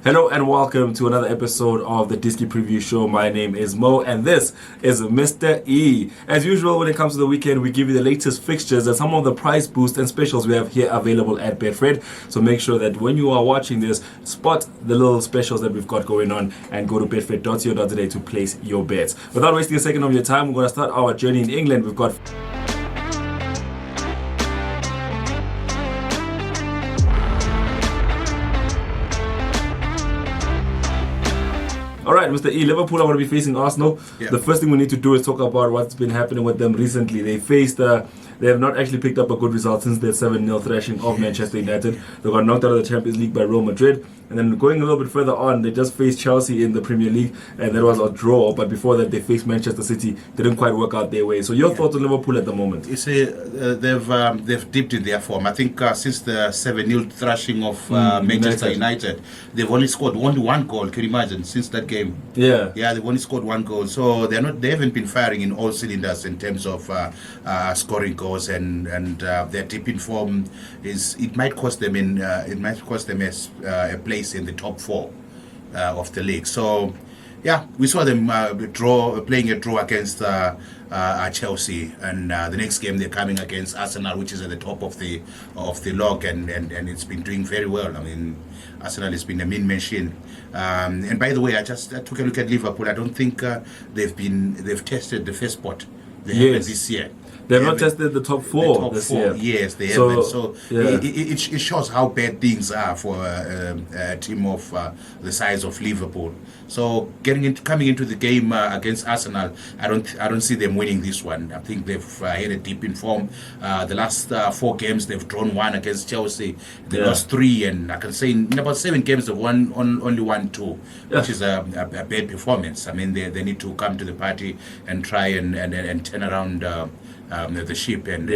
Hello and welcome to another episode of the Diski Preview Show. My name is Mo and this is Mr. E. As usual, when it comes to the weekend, we give you the latest fixtures and some of the price boosts and specials we have here available at Betfred. So make sure that when you are watching this, spot the little specials that we've got going on and go to betfred.co.za to place your bets. Without wasting a second of your time, we're going to start our journey in England. We've got All right, Mr. E, Liverpool are going to be facing Arsenal. Yeah. The first thing we need to do is talk about what's been happening with them recently. They have not actually picked up a good result since their 7-0 thrashing of Manchester United. They got knocked out of the Champions League by Real Madrid. And then going a little bit further on, they just faced Chelsea in the Premier League, and that was a draw. But before that, they faced Manchester City. Didn't quite work out their way. So your thoughts on Liverpool at the moment? You see, they've dipped in their form. I think since the 7-0 thrashing of Manchester United, they've only scored only one goal. Can you imagine? Since that game, yeah, they've only scored one goal. So they haven't been firing in all cylinders in terms of scoring goals, and their dip in form it might cost them a place in the top four of the league. So yeah, we saw them playing a draw against Chelsea, and the next game they're coming against Arsenal, which is at the top of the log, and it's been doing very well. I mean, Arsenal has been a mean machine. And by the way, I took a look at Liverpool. I don't think they've tested the first spot they haven't this year. They've not tested the top four this year. Yes, they haven't. So it shows how bad things are for a team of the size of Liverpool. So coming into the game against Arsenal, I don't see them winning this one. I think they've had a dip in form. The last 4 games they've drawn 1 against Chelsea. They lost 3, and I can say in about 7 games they've only won 2, which is a bad performance. I mean, they need to come to the party and try and turn around the ship and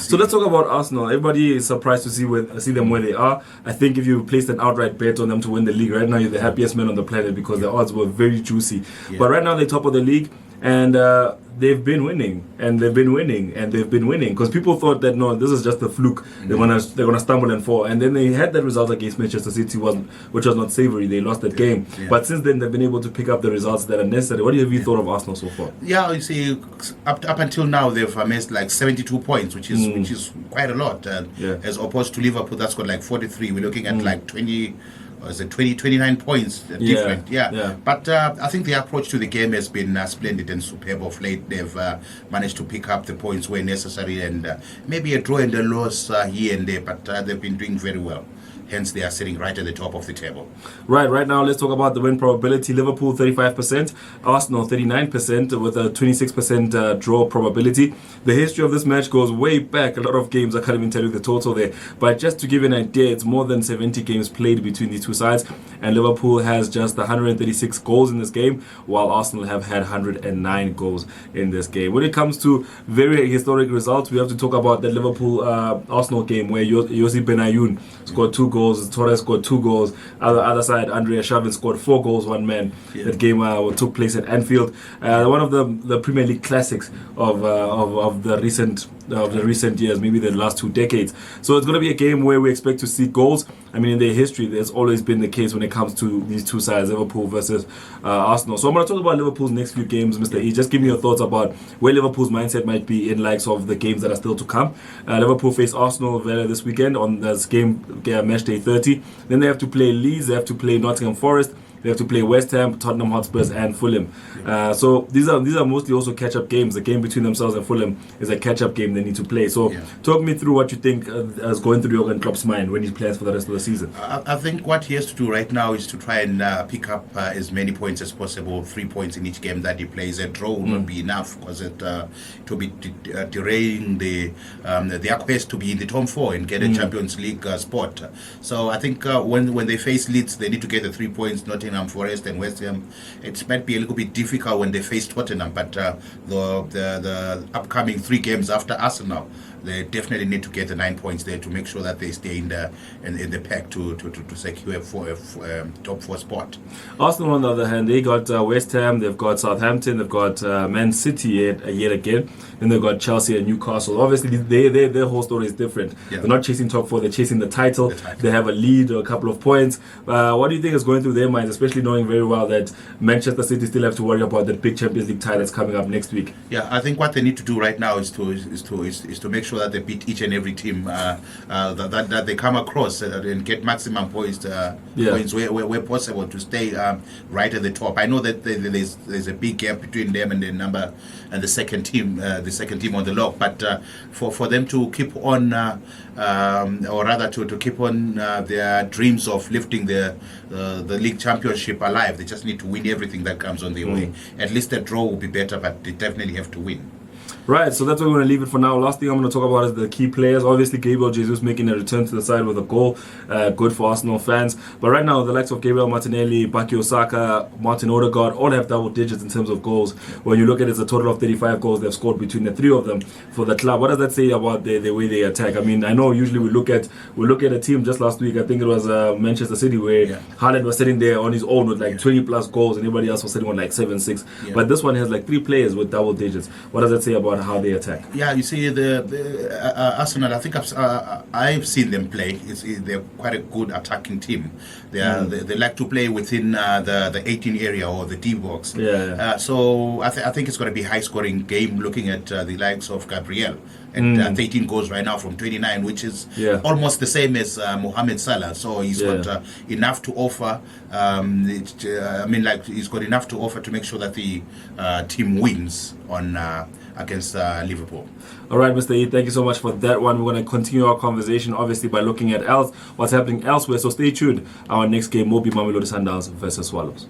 So let's talk about Arsenal. Everybody is surprised to see them where they are. I think if you placed an outright bet on them to win the league right now, you're the happiest man on the planet because the odds were very juicy. But right now they're top of the league, and they've been winning because people thought that no, this is just a fluke. They're gonna stumble and fall, and then they had that result against Manchester City, which was not savory. They lost that game, but since then they've been able to pick up the results that are necessary. What have you thought of Arsenal so far? Yeah, you see, up until now they've amassed like 72 points, which is quite a lot, as opposed to Liverpool that's got like 43. We're looking at like 29 points different. But I think the approach to the game has been splendid and superb of late. They've managed to pick up the points where necessary, and maybe a draw and a loss here and there, but they've been doing very well. Hence, they are sitting right at the top of the table. Right now, let's talk about the win probability. Liverpool 35%, Arsenal 39% with a 26% draw probability. The history of this match goes way back. A lot of games, I can't even tell you the total there. But just to give you an idea, it's more than 70 games played between these two sides. And Liverpool has just 136 goals in this game, while Arsenal have had 109 goals in this game. When it comes to very historic results, we have to talk about the Liverpool-Arsenal game where Yossi Benayoun scored 2 goals. Torres scored 2 goals. Other side, Andrea Shavin scored 4 goals, one man. That game took place at Anfield. One of the Premier League classics of the recent years, maybe the last 2 decades. So it's going to be a game where we expect to see goals. I mean, in their history, there's always been the case when it comes to these two sides, Liverpool versus Arsenal. So I'm going to talk about Liverpool's next few games, Mr. E. Just give me your thoughts about where Liverpool's mindset might be in likes of the games that are still to come. Liverpool face Arsenal this weekend on this game, match day 30. Then they have to play Leeds, they have to play Nottingham Forest, they have to play West Ham, Tottenham Hotspurs, and Fulham. So these are mostly also catch-up games. The game between themselves and Fulham is a catch-up game they need to play. So talk me through what you think is going through Jurgen Klopp's mind when he plans for the rest of the season. I think what he has to do right now is to try and pick up as many points as possible, 3 points in each game that he plays. A draw will not be enough because it will be derailing their quest to be in the top 4 and get a Champions League spot. So I think when they face Leeds, they need to get the 3 points, not Nottingham Forest and West Ham. It might be a little bit difficult when they face Tottenham, but the upcoming 3 games after Arsenal they definitely need to get the 9 points there to make sure that they stay in the pack to secure a top 4 spot. Arsenal, on the other hand, they got West Ham, they've got Southampton, they've got Man City yet again, and they've got Chelsea and Newcastle. Obviously, their whole story is different. Yeah. They're not chasing top 4, they're chasing the title. They have a lead or a couple of points. What do you think is going through their minds, especially knowing very well that Manchester City still have to worry about that big Champions League tie that's coming up next week? Yeah, I think what they need to do right now is to make sure that they beat each and every team that they come across and get maximum points where possible to stay right at the top. I know that there's a big gap between them and the second team on the log, but for them to keep on or rather to keep on their dreams of lifting the league championship alive, they just need to win everything that comes on their way. At least a draw will be better, but they definitely have to win. Right, so that's where we're going to leave it for now. Last thing I'm going to talk about is the key players. Obviously, Gabriel Jesus making a return to the side with a goal. Good for Arsenal fans. But right now, the likes of Gabriel Martinelli, Bukayo Saka, Martin Odegaard, all have double digits in terms of goals. When you look at it, it's a total of 35 goals they've scored between the three of them for the club. What does that say about the way they attack? I mean, I know usually we look at a team just last week. I think it was Manchester City where Haaland was sitting there on his own with like 20 plus goals and everybody else was sitting on like 7, 6. Yeah. But this one has like 3 players with double digits. What does that say about how they attack? Yeah, you see, the Arsenal, I think I've seen them play. They're quite a good attacking team. They like to play within the 18 area or the D box. So I think it's going to be a high-scoring game, looking at the likes of Gabriel. And 13 goals right now from 29, which is almost the same as Mohamed Salah. So he's got enough to offer. He's got enough to offer to make sure that the team wins against Liverpool. All right, Mr. E, thank you so much for that one. We're going to continue our conversation, obviously, by looking at what's happening elsewhere. So stay tuned. Our next game will be Mamelodi Sundowns versus Swallows.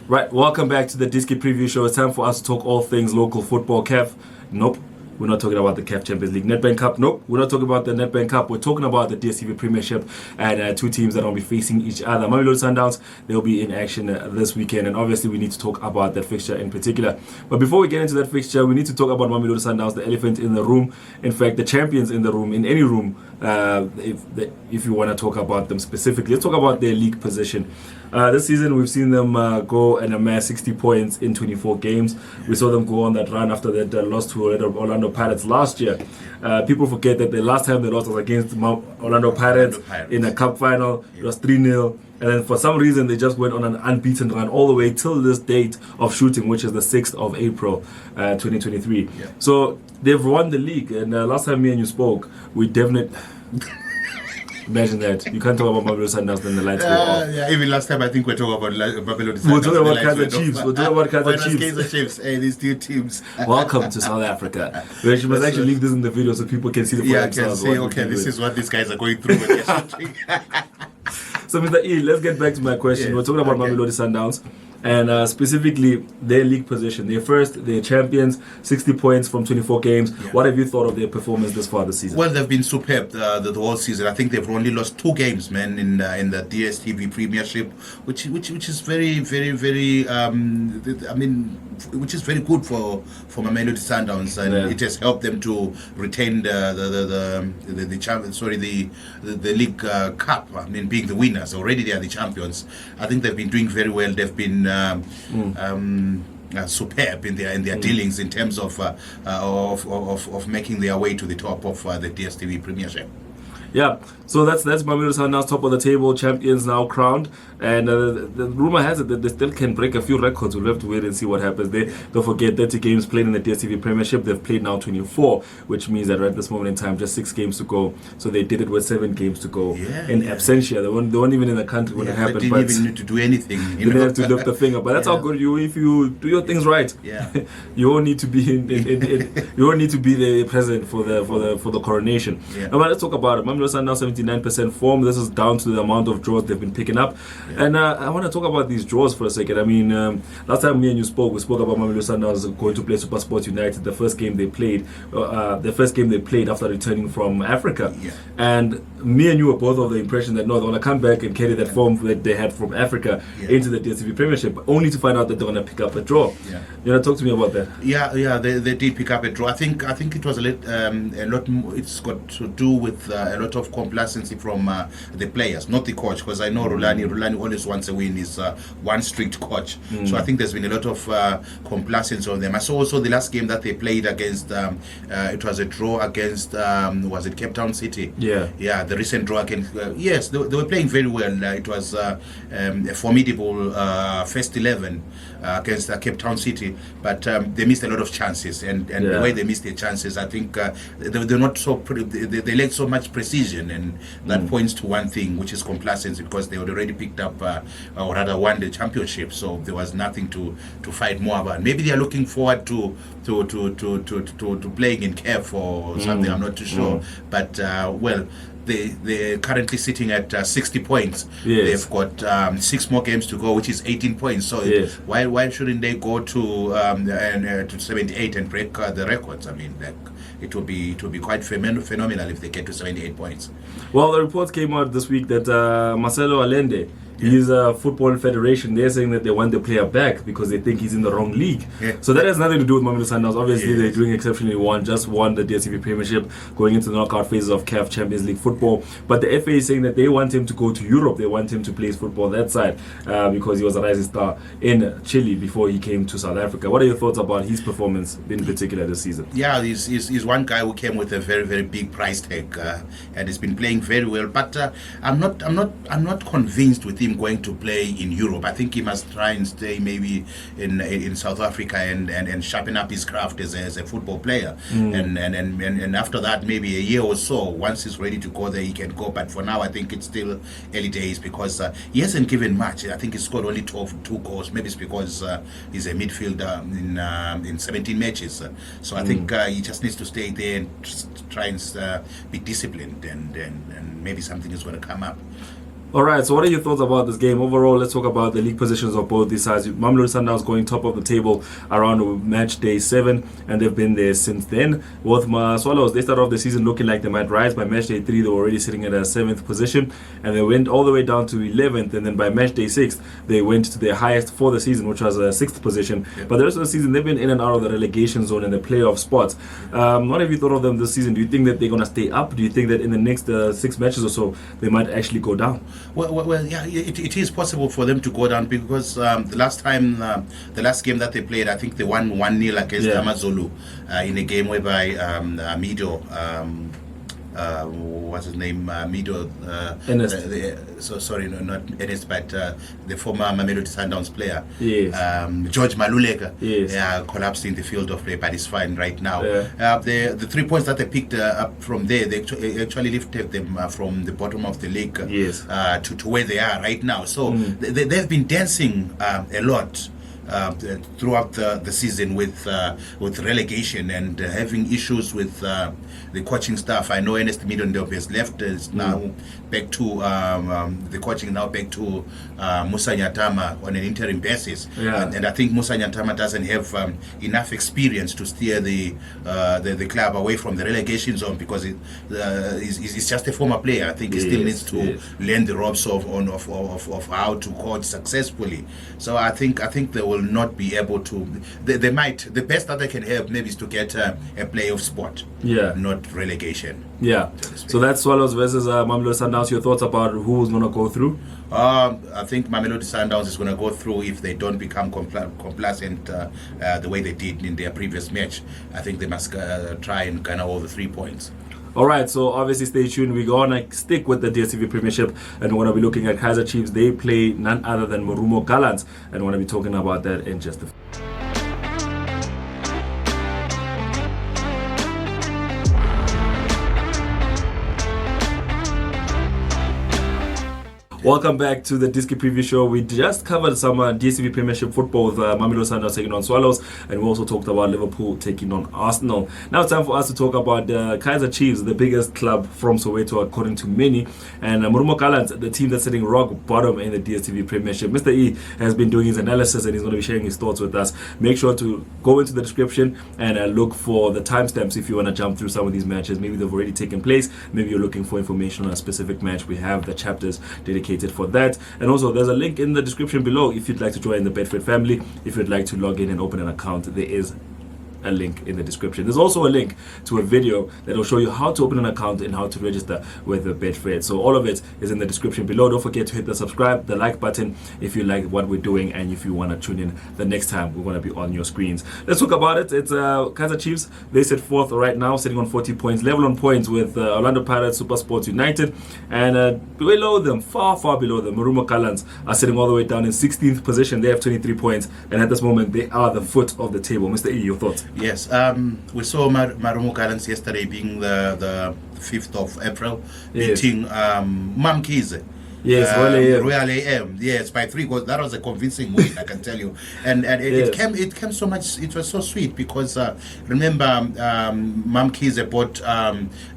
Right, welcome back to the Diski Preview Show. It's time for us to talk all things local football. CAF, nope. We're not talking about the CAF Champions League. Nedbank Cup, nope. We're not talking about the Nedbank Cup. We're talking about the DSTV Premiership and 2 teams that will be facing each other. Mamelodi Sundowns, they'll be in action this weekend. And obviously, we need to talk about that fixture in particular. But before we get into that fixture, we need to talk about Mamelodi Sundowns, the elephant in the room. In fact, the champions in the room, in any room, if you want to talk about them specifically. Let's talk about their league position. This season, we've seen them go and amass 60 points in 24 games. We saw them go on that run after that loss to Orlando Pirates last year. People forget that the last time they lost was against Orlando Pirates in a cup final. It was 3-0. And then for some reason, they just went on an unbeaten run all the way till this date of shooting, which is the 6th of April, 2023. So they've won the league. And last time me and you spoke, we definitely... Imagine that. You can't talk about Mamelodi Sundowns, then the lights go off. Yeah, even last time I think we're talking about Mamelodi Sundowns. We're talking about Kaizer Chiefs. We're talking about Kaizer Chiefs. Hey, these 2 teams. Welcome to South Africa. We must actually leave this in the video so people can see the themselves. Yeah, can say, okay, this is what these guys are going through when they're shooting. So, Mr. E, let's get back to my question. We're talking about Mamelodi Sundowns. And specifically their league position. They're first, they're champions, 60 points from 24 games. What have you thought of their performance this far this season? Well, they've been superb the whole season. I think they've only lost 2 games, man, in the DSTV Premiership, which is very, very, very. Which is very good for Mamelodi Sundowns, and it has helped them to retain the champion. Sorry, the league cup. I mean, being the winners already, they are the champions. I think they've been doing very well. They've been superb in their dealings in terms of making their way to the top of the DSTV Premiership. Yeah, so that's Mamelodi Sundowns, top of the table, champions now crowned, and the rumor has it that they still can break a few records. We'll have to wait and see what happens. Don't forget 30 games played in the DSTV Premiership. They've played now 24, which means that right at this moment in time, just 6 games to go. So they did it with 7 games to go in absentia. They weren't even in the country when it happened. They didn't even need to do anything. They didn't have to lift a finger. But that's how good if you do your things right. You won't need to be you won't need to be the president for the coronation. Now, let's talk about it. Mamelodi Sundowns 79% form. This is down to the amount of draws they've been picking up. Yeah. And I want to talk about these draws for a second. I mean, last time me and you spoke, we spoke about Mamelodi Sundowns going to play SuperSport United, the first game they played after returning from Africa. Yeah. And me and you were both of the impression that no, they want to come back and carry that form that they had from Africa into the DSTV Premiership, only to find out that they're going to pick up a draw. Yeah. You know, talk to me about that. Yeah, they did pick up a draw. I think it was a lot more, it's got to do with a lot of complacency from the players, not the coach, because I know Rulani always wants a win. He's one strict coach. So I think there's been a lot of complacency on them. I saw also the last game that they played against, it was a draw against, was it Cape Town City? Yeah, the recent draw against, yes, they were playing very well. It was a formidable first 11 against Cape Town City, but they missed a lot of chances, and the way they missed their chances, I think they're not so they lack so much precision, and that points to one thing, which is complacency, because they had already picked up or rather won the championship, so there was nothing to fight more about. Maybe they are looking forward to playing in Cape or something. I'm not too sure, but well, they're currently sitting at 60 points. Yes. They've got 6 more games to go, which is 18 points. So why shouldn't they go to 78 and break the records? I mean, like, it will be quite phenomenal if they get to 78 points. Well, the report came out this week that Marcelo Allende, he's a football federation. They're saying that they want the player back because they think he's in the wrong league. So that has nothing to do with Mamelodi Sundowns. Obviously, they're doing exceptionally well. Just won the DSTV Premiership, going into the knockout phases of CAF Champions League football. But the FA is saying that they want him to go to Europe. They want him to play football that side because he was a rising star in Chile before he came to South Africa. What are your thoughts about his performance in particular this season? Yeah, he's one guy who came with a very, very big price tag and he's been playing very well. But I'm not convinced with him going to play in Europe. I think he must try and stay maybe in South Africa and sharpen up his craft as a football player. And after that, maybe a year or so, once he's ready to go there, he can go. But for now, I think it's still early days because he hasn't given much. I think he scored only 2 goals. Maybe it's because he's a midfielder in 17 matches. So I think he just needs to stay there and try and be disciplined, and maybe something is going to come up. All right, so what are your thoughts about this game? Overall, let's talk about the league positions of both these sides. Mamelodi Sundowns going top of the table around match day 7, and they've been there since then. Both Swallows, they started off the season looking like they might rise. By match day 3, they were already sitting at a 7th position, and they went all the way down to 11th, and then by match day 6, they went to their highest for the season, which was a 6th position. But the rest of the season, they've been in and out of the relegation zone and the playoff spots. What have you thought of them this season? Do you think that they're going to stay up? Do you think that in the next 6 matches or so, they might actually go down? Well, yeah, it is possible for them to go down because the last game that they played, I think they won 1-0 against Amazulu in a game whereby Mido, what's his name, Mido, not Ernest, but the former Mamelodi Sundowns player, George Maluleka, collapsed in the field of play, but he's fine right now. The 3 points that they picked up from there, they actually lifted them from the bottom of the league to where they are right now. So they've been dancing a lot throughout the season with relegation and having issues with the coaching staff. I know Ernest Midondop has left. Is now back to the coaching now back to Musa Nyatama on an interim basis. And I think Musa Nyatama doesn't have enough experience to steer the club away from the relegation zone because he's just a former player. I think he still needs to learn the ropes of how to coach successfully. So I think they will not be able to. They might. The best that they can have maybe is to get a playoff spot. Not relegation. So that's Swallows versus Mamelodi Sundowns. Your thoughts about who's going to go through? I think Mamelodi Sundowns is going to go through if they don't become complacent the way they did in their previous match. I think they must try and garner all the 3 points. Alright, so obviously stay tuned. We're going to stick with the DSTV Premiership and we're going to be looking at Kaizer Chiefs. They play none other than Morumo Gallants, and we're going to be talking about that in just a few. Welcome back to the Diski Preview Show. We just covered some DSTV Premiership football with Mamelodi Sundowns taking on Swallows, and we also talked about Liverpool taking on Arsenal. Now it's time for us to talk about Kaizer Chiefs, the biggest club from Soweto according to many, and Morumo Gallants, the team that's sitting rock bottom in the DSTV Premiership. Mr. E has been doing his analysis and he's going to be sharing his thoughts with us. Make sure to go into the description and look for the timestamps if you want to jump through some of these matches. Maybe they've already taken place. Maybe you're looking for information on a specific match. We have the chapters dedicated for that, and also there's a link in the description below if you'd like to join the Betfred family. If you'd like to log in and open an account, there is a link in the description. There's also a link to a video that will show you how to open an account and how to register with the Betfred. So all of it is in the description below. Don't forget to hit the subscribe, the like button if you like what we're doing, and if you want to tune in the next time we're going to be on your screens. Let's talk about it. It's Kaizer Chiefs. They sit fourth right now, sitting on 40 points, level on points with Orlando Pirates, Super Sports United, and below them, far below them, Morumo Gallants are sitting all the way down in 16th position. They have 23 points, and at this moment they are the foot of the table. Mr. E, your thoughts? Yes, we saw Morumo Gallants yesterday being the 5th of April, beating Mamkize. Yes, Real AM. Yes, by 3 goals. That was a convincing win, I can tell you. And it came so much. It was so sweet because remember, Mamkize bought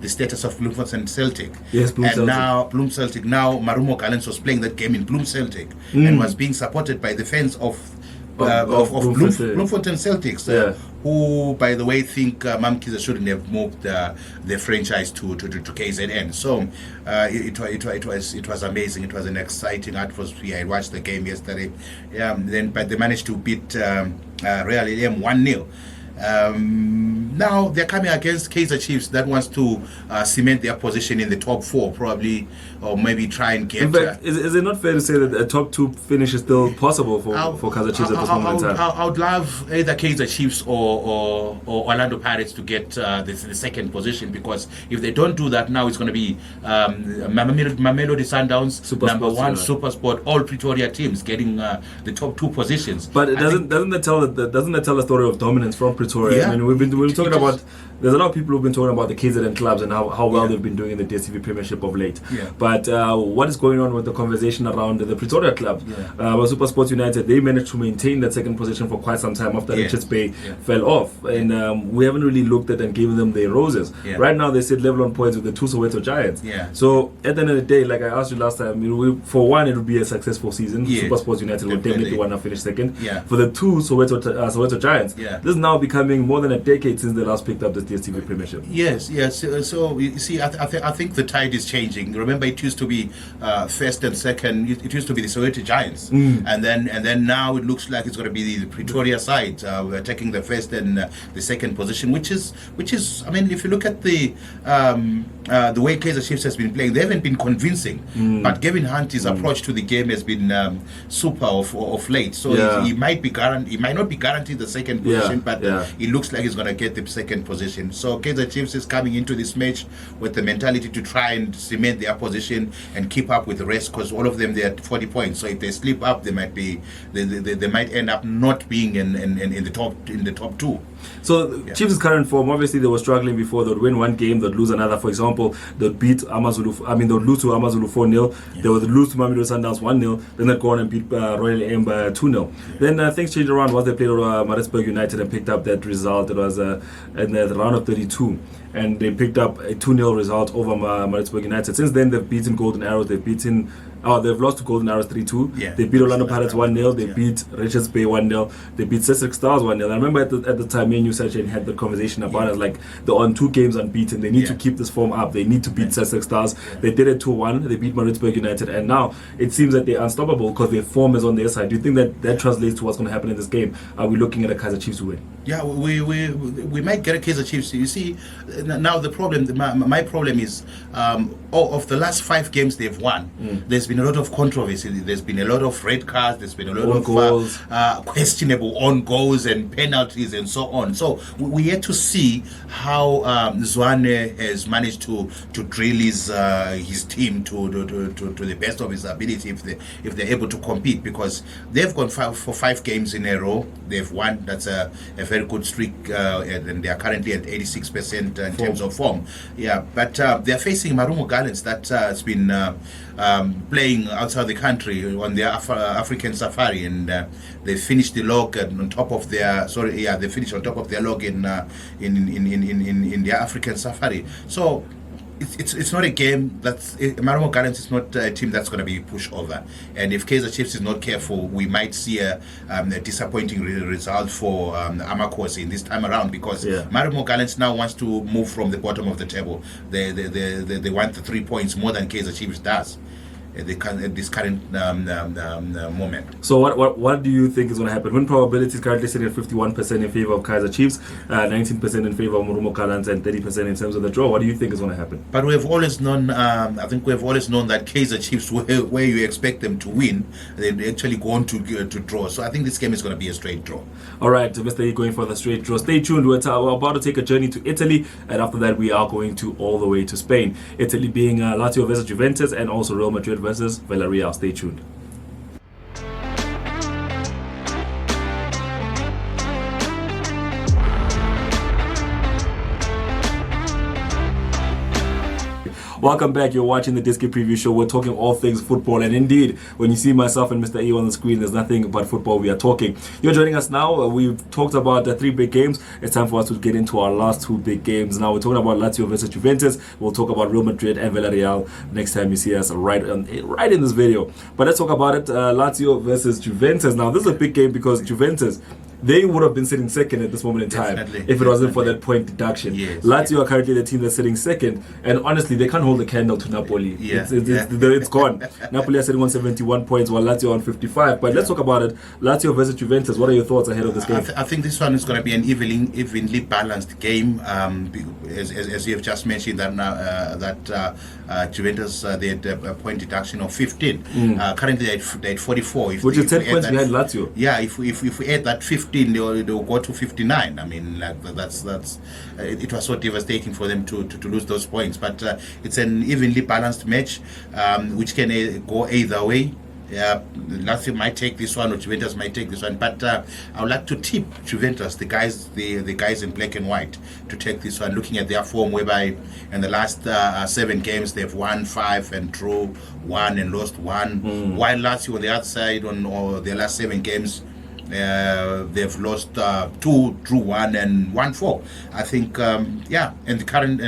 the status of Bloemfontein and Celtic. Yes, Bloem Celtic. Now Morumo Gallants was playing that game in Bloem Celtic and was being supported by the fans of Bloemfontein Celtics, who, by the way, think Mamkize shouldn't have moved the franchise to KZN. So it was amazing. It was an exciting atmosphere. I watched the game yesterday. But they managed to beat Real 1-0. Now they're coming against Kaizer Chiefs that wants to cement their position in the top 4, probably, or maybe try and get. But is it not fair to say that a top 2 finish is still possible for Kaizer Chiefs at this moment in time? I would love either Kaizer Chiefs or Orlando Pirates to get the second position, because if they don't do that now, it's going to be Mamelodi Sundowns, number 1, Super Sport, all Pretoria teams getting the top 2 positions. But doesn't that tell the story of dominance from Pretoria? Yeah. I mean, we've been talking about. There's a lot of people who've been talking about the KZN clubs and how well they've been doing in the DSTV Premiership of late. Yeah. But what is going on with the conversation around the Pretoria club? Super Sports United, they managed to maintain that second position for quite some time after Richards Bay fell off. And we haven't really looked at and given them their roses. Yeah. Right now, they sit level on points with the 2 Soweto Giants. Yeah. So at the end of the day, like I asked you last time, for one, it would be a successful season. Yeah. Super Sports United will definitely want to finish second. Yeah. For the 2 Soweto Giants, this is now becoming more than a decade since they last picked up the DSTV Premiership. Yes. So you see, I think the tide is changing. Remember, it used to be first and second. It used to be the Soweto Giants, and then now it looks like it's going to be the Pretoria side. We're taking the first and the second position, which is. I mean, if you look at the way Kaizer Chiefs has been playing, they haven't been convincing. But Gavin Hunt's approach to the game has been super of late. So he might not be guaranteed the second position, but it looks like he's going to get the second position. So Kaizer Chiefs is coming into this match with the mentality to try and cement their position and keep up with the rest, because all of them, they're at 40 points. So if they slip up, they might end up not being in the top 2. So Chiefs' current form, obviously they were struggling before. They'd win one game, they'd lose another. For example, they'd lose to Amazulu 4-0. They would lose to Mamelodi Sundowns 1-0. Then they'd go on and beat Royal AM by 2-0. Then things changed around once they played Maritzburg United and picked up that result. It was in the round of 32. And they picked up a 2-0 result over Maritzburg United. Since then, they've beaten Golden Arrows. They've lost to Golden Arrows 3-2. Yeah. They beat Orlando Pirates 1-0. They beat Richards Bay 1-0. They beat Sussex Stars 1-0. I remember at the time, me and you, Sachin, had the conversation about it. Like, they're on 2 games unbeaten. They need to keep this form up. They need to beat Sussex Stars. They did it 2-1. They beat Maritzburg United. And now it seems that they're unstoppable because their form is on their side. Do you think that translates to what's going to happen in this game? Are we looking at a Kaizer Chiefs win? Yeah, we might get a Kaizer Chiefs. You see, now the problem, my problem is, of the last 5 games they've won, there's been a lot of controversy. There's been a lot of red cards. There's been a lot of questionable on goals and penalties and so on. So we yet to see how Zwane has managed to drill his team to the best of his ability if they're able to compete, because they've gone for 5 games in a row. They've won. That's a very good streak, and they are currently at 86% in terms of form. Yeah, but they're facing Morumo Gallants that has been playing outside the country on their African safari, and they finished the log on top of their they finished on top of their log in their African safari. So it's not a game that's Morumo Gallants is not a team that's going to be pushed over, and if Kaizer Chiefs is not careful, we might see a disappointing result for Amakosi in this time around, because Morumo Gallants now wants to move from the bottom of the table. They want the 3 points more than Kaizer Chiefs does at this current moment. So what do you think is going to happen? Win probability is currently sitting at 51% in favor of Kaizer Chiefs, 19% in favor of Morumo Gallants, and 30% in terms of the draw. What do you think is going to happen? But we've always known, I think we've always known that Kaizer Chiefs, where you expect them to win, they actually go on to draw. So I think this game is going to be a straight draw. All right, Mr. E going for the straight draw. Stay tuned. We're about to take a journey to Italy, and after that we are going to all the way to Spain. Italy being Lazio versus Juventus, and also Real Madrid versus Villareal. Stay tuned. Welcome back. You're watching the Diski Preview Show. We're talking all things football, and indeed, when you see myself and Mr. E on the screen, there's nothing but football we are talking. You're joining us now. We've talked about the 3 big games. It's time for us to get into our last 2 big games. Now we're talking about Lazio versus Juventus. We'll talk about Real Madrid and Villarreal next time you see us right in this video. But let's talk about it. Lazio versus Juventus. Now this is a big game because Juventus, they would have been sitting second at this moment in time if it wasn't for that point deduction. Lazio are currently the team that's sitting second, and honestly, they can't hold a candle to Napoli. It's gone. Napoli are sitting on 71 points, while Lazio on 55. But let's talk about it. Lazio versus Juventus. What are your thoughts ahead of this game? I think this one is going to be an evenly balanced game. As you have just mentioned, that Juventus they had a point deduction of 15. Currently, they had 44. Which is 10 points behind Lazio. Yeah, if we add that 15. They'll go to 59. I mean, that's it was so devastating for them to lose those points. But it's an evenly balanced match, which can go either way. Lazio might take this one, or Juventus might take this one. But I would like to tip Juventus, the guys in black and white, to take this one. Looking at their form, whereby in the last 7 games they've won 5 and drew 1 and lost 1, while Lazio on the other side on their last 7 games. They've lost 2, drew 1, and won 4. I think, and the current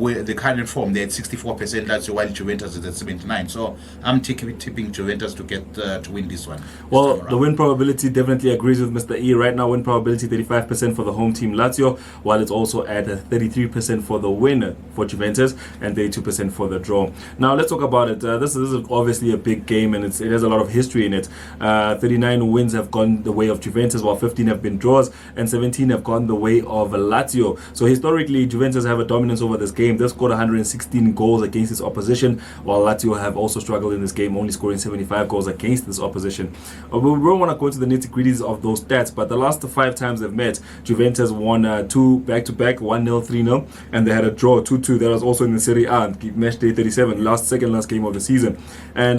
the current form, they had 64% Lazio, while Juventus is at 79. So I'm tipping Juventus to get to win this one. Well, the win probability definitely agrees with Mr. E. Right now, win probability 35% for the home team Lazio, while it's also at 33% for the win for Juventus and 32% for the draw. Now let's talk about it. This is obviously a big game, and it has a lot of history in it. 39 wins have gone the way of Juventus, while 15 have been draws, and 17 have gone the way of Lazio. So historically, Juventus have a dominance over this game. They've scored 116 goals against this opposition, while Lazio have also struggled in this game, only scoring 75 goals against this opposition. We don't want to go into the nitty-gritties of those stats, but the last 5 times they've met, Juventus won 2 back-to-back, 1-0, 3-0, and they had a draw 2-2. That was also in the Serie A, match day 37, second last game of the season. And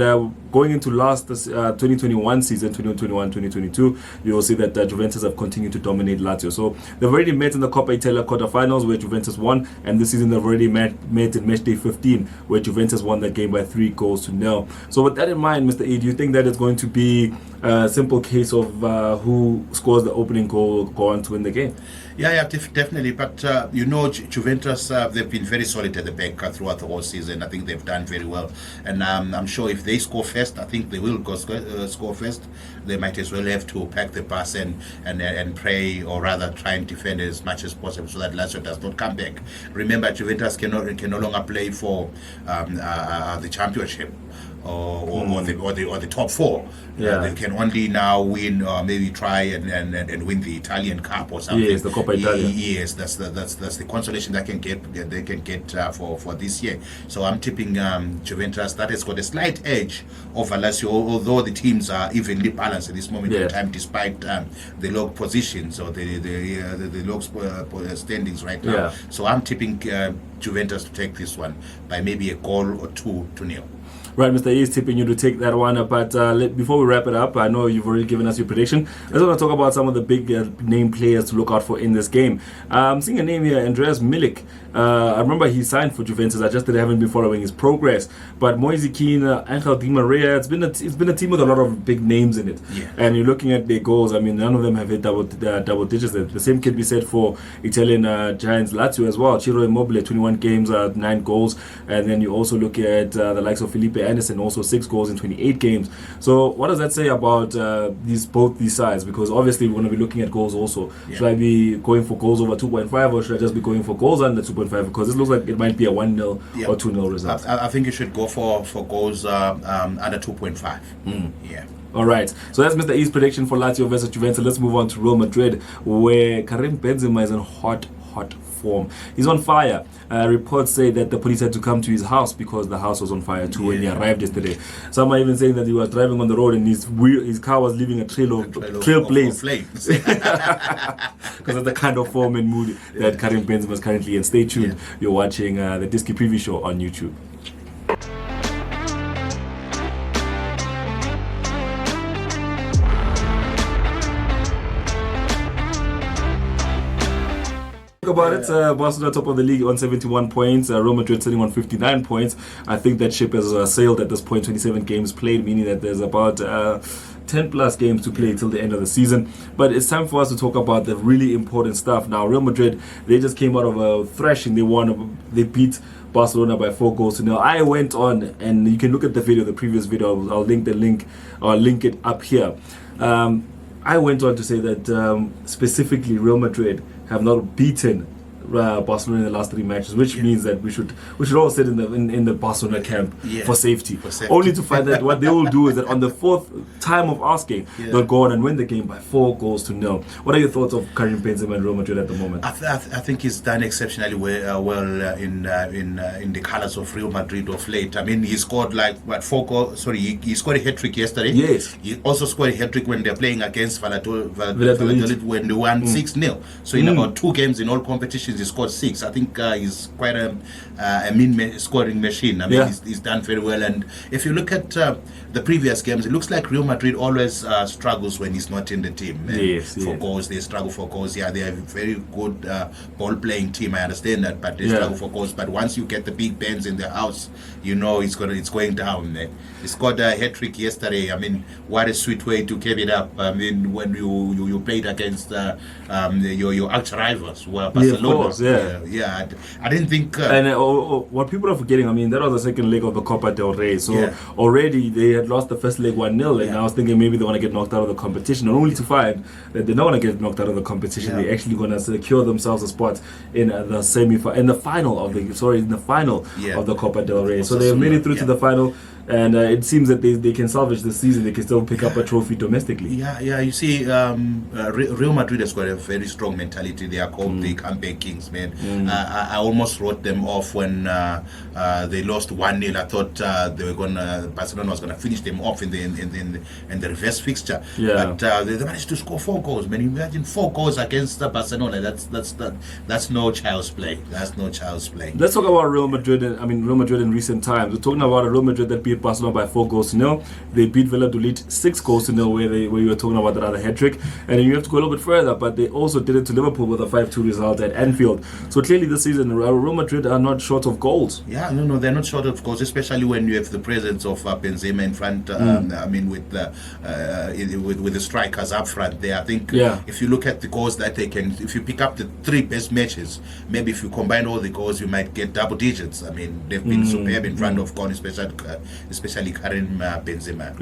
going into 2021 season, 2021-2022, you will see that Juventus have continued to dominate Lazio. So they've already met in the Coppa Italia quarterfinals, where Juventus won, and this season they've already met in match day 15, where Juventus won that game by 3-0. So with that in mind, Mr. E, do you think that it's going to be a simple case of who scores the opening goal go on to win the game? Yeah, definitely. But Juventus, they've been very solid at the back throughout the whole season. I think they've done very well, and I'm sure if they score first, I think they will go score first. They might as well have to pack the bus and pray, or rather try and defend as much as possible, so that Lazio does not come back. Remember, Juventus can no longer play for the championship. Or the top 4. They can only now win, or maybe try and win the Italian Cup or something. Yes, the Coppa Italia. Yes, that's the consolation they can get for this year. So I'm tipping Juventus. That has got a slight edge over Lazio, although the teams are evenly balanced at this moment in time, despite the low positions or the low standings right now. So I'm tipping Juventus to take this one by maybe a goal or 2-0. Right, Mr. E is tipping you to take that one. But before we wrap it up, I know you've already given us your prediction. I just want to talk about some of the big name players to look out for in this game. I'm seeing a name here, Andreas Milik. I remember he signed for Juventus. I just haven't been following his progress. But Moise Keane, Angel Di Maria, it's been a team with a lot of big names in it. Yeah. And you're looking at their goals. I mean, none of them have hit double digits. The same can be said for Italian Giants Lazio as well. Ciro Immobile, 21 games, 9 goals. And then you also look at the likes of Felipe Anderson, also 6 goals in 28 games. So what does that say about both these sides? Because obviously we're going to be looking at goals also. Yeah. Should I be going for goals over 2.5 or should I just be going for goals under 2.5? Because it looks like it might be a 1-0 or 2-0 result. I think you should go for goals under 2.5. Yeah. All right, so that's Mr. E's prediction for Lazio versus Juventus. Let's move on to Real Madrid, where Karim Benzema is in hot form. He's on fire. Reports say that the police had to come to his house because the house was on fire too when he arrived yesterday. Some are even saying that he was driving on the road and his car was leaving a trail of flames. Because of the kind of form and mood that Karim Benzema is currently in. Stay tuned. You're watching the Diski Preview Show on YouTube. About it, Barcelona top of the league on 71 points, Real Madrid sitting on 59 points. I think that ship has sailed at this point. 27 games played, meaning that there's about 10 plus games to play till the end of the season. But it's time for us to talk about the really important stuff. Now, Real Madrid, they just came out of a thrashing. They beat Barcelona by 4 goals to nil. I went on, and you can look at the video, the previous video. I'll link it up here. I went on to say that specifically Real Madrid have not beaten Barcelona in the last 3 matches, which means that we should all sit in the Barcelona camp for safety. Only to find that what they will do is that on the 4th time of asking, they'll go on and win the game by 4 goals to nil. What are your thoughts of Karim Benzema and Real Madrid at the moment? I think he's done exceptionally well in the colours of Real Madrid of late. I mean, he scored he scored a hat-trick yesterday. Yes. He also scored a hat-trick when they're playing against Valladolid when they won 6-0. So in about 2 games in all competitions, he scored 6. I think he's quite a mean scoring machine. I mean, he's done very well. And if you look at the previous games, it looks like Real Madrid always struggles when he's not in the team. For goals, they struggle for goals. Yeah, they are a very good ball-playing team. I understand that, but they struggle for goals. But once you get the big bands in the house, you know it's going down. He scored a hat-trick yesterday. I mean, what a sweet way to keep it up. I mean, when you played against your arch rivals, who are Barcelona. I didn't think. And what people are forgetting, I mean, that was the second leg of the Copa del Rey. So already they had lost the first leg 1-0, and I was thinking maybe they want to get knocked out of the competition, and only to find that they're not going to get knocked out of the competition. They're actually going to secure themselves a spot in the final of the Copa del Rey. So they made it through to the final. And it seems that they can salvage the season. They can still pick up a trophy domestically. You see, Real Madrid has got a very strong mentality. They are called the comeback kings, man. I almost wrote them off when they lost 1-0. I thought Barcelona was going to finish them off in the reverse fixture. But they managed to score 4 goals. Man, imagine 4 goals against Barcelona. That's no child's play. That's no child's play. Let's talk about Real Madrid. Real Madrid in recent times. We're talking about a Real Madrid that beat Barcelona by 4 goals to nil. They beat Valladolid 6 goals to nil, where you were talking about that other hat-trick. And then you have to go a little bit further, but they also did it to Liverpool with a 5-2 result at Anfield. So clearly this season, Real Madrid are not short of goals. No, they're not short of goals, especially when you have the presence of Benzema in front. I mean, with the strikers up front there. I think if you look at the goals that they can, if you pick up the 3 best matches, maybe if you combine all the goals, you might get double digits. I mean, they've been superb in front of goal, especially Karim Benzema.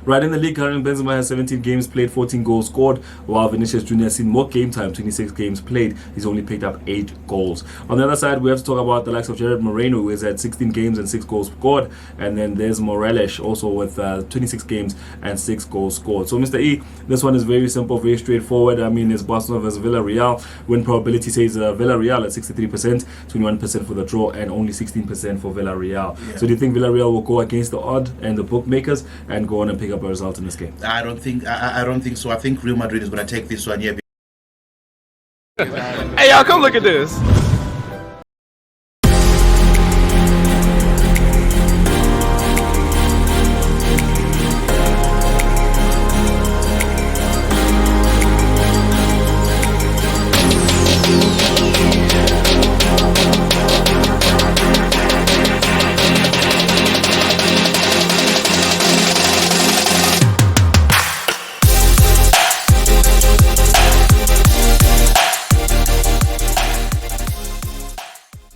Right, in the league, Karim Benzema has 17 games played, 14 goals scored, while Vinicius Jr. has seen more game time, 26 games played. He's only picked up 8 goals. On the other side, we have to talk about the likes of Gerard Moreno, who has had 16 games and 6 goals scored, and then there's Morales also with 26 games and 6 goals scored. So Mr. E, this one is very simple, very straightforward. I mean, it's Barcelona versus Villareal. Win probability says Villareal at 63%, 21% for the draw, and only 16% for Villareal. So do you think Villareal will go against the odd and the bookmakers and go on and pick up a result in this game? I don't think so. I think Real Madrid is going to take this one here. Hey, y'all, come look at this.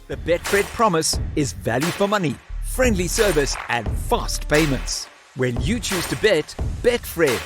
The Betfred promise is value for money, friendly service and fast payments. When you choose to bet, Betfred.